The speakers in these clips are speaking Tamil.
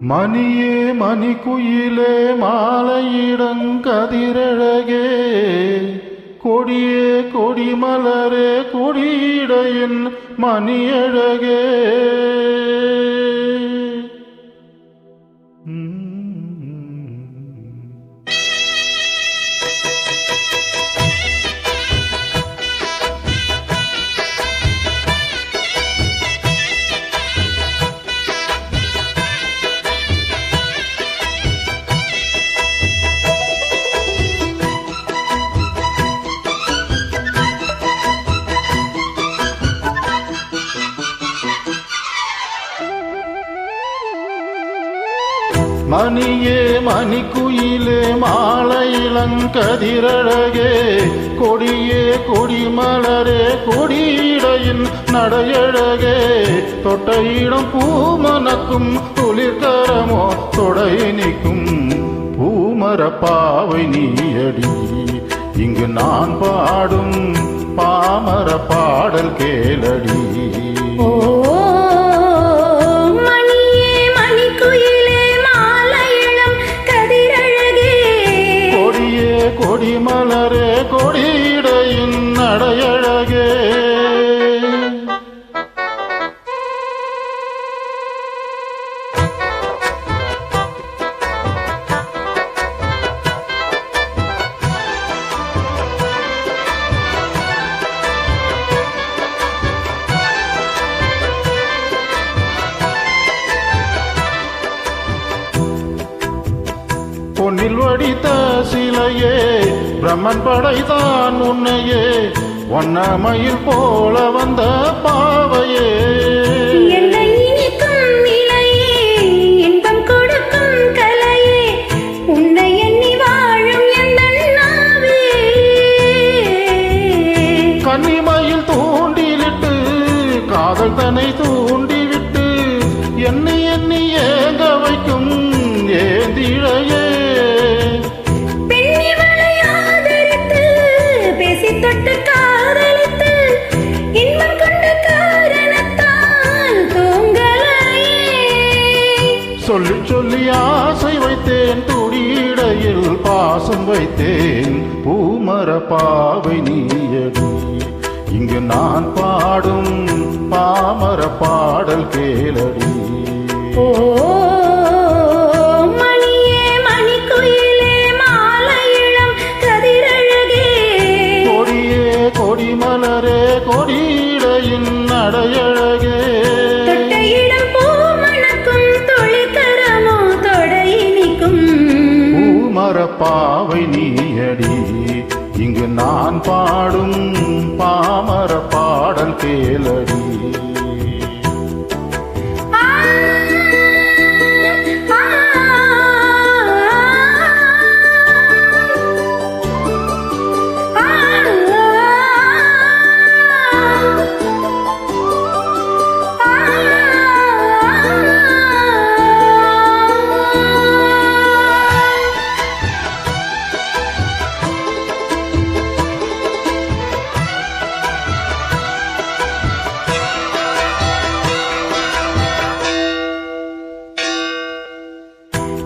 மணியே மணிக்குயிலே மாலையிடங்கதிரழகே கொடியே கொடிமலரே கொடியிடையின் மணியழகே மணியே மணிக்குயிலே மாலையிளங்கதிரழகே கொடியே கொடிமலரே கொடியிடையின் நடையழகே தொட்டையிடம் பூமனக்கும் துளிர்கரமோ தொடை நிற்கும் பூமரப்பாவை நீயடி இங்கு நான் பாடும் பாமர பாடல் கேளடி. கொடிமலரே கொடியிடையின் நடையழகே பொன்னில் வடித்த சிலையே பிரம்மன் படைத்தான் உன்னையே வண்ணமயில் போல வந்த பாவையே கன்னிமயில் தூண்டிலிட்டு காதல் தன்னை தூண்டிவிட்டு எண்ணி எண்ணி ஏங்க வைக்கும் ஏந்திழையே சொல்லி சொல்லி ஆசை வைத்தேன் துடியிடையில் பாசம் வைத்தேன் பூமர பாவை நீயடி இங்கு நான் பாடும் பாமர பாடல் கேளடி. கொடியே கொடிமலரே கொடியிடையின் நடையழகே பாவை நீயடி இங்கு நான் பாடும் பாமர பாடல் கேளடி.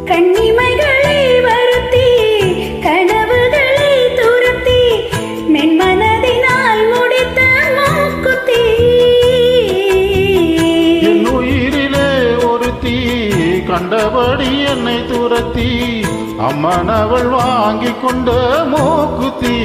கண்ணிமைகளை வருத்தி கனவுகளை துரத்தி மென்மனதினால் முடித்த மூக்குத்தி என் உயிரிலே ஒரு தீ கண்டபடி என்னை துரத்தி அம்மன் அவள் வாங்கி கொண்ட மூக்குத்தி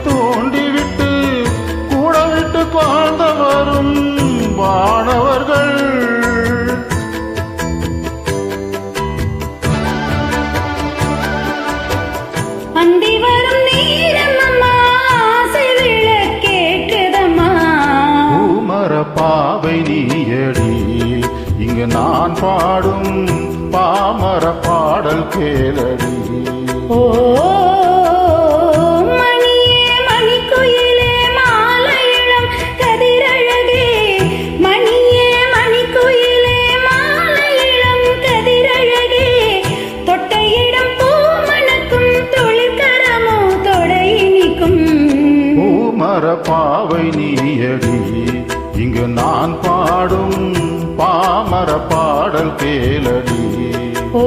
தூண்டிவிட்டு கூட விட்டு வாழ்ந்த வரும் வானவர்கள் அந்தி வரும் நேரம் அம்மா ஆசை விளக்கேற்றுதம்மா பூமர பாவை நீயடி இங்கு நான் பாடும் பாமர பாடல் கேளடி. மணியே மணிக்குயிலே மாலையிளம் கதிரழகே பூமர பாவை நீயடி இங்கு நான் பாடும் பாமர பாடல் கேளடி ஓ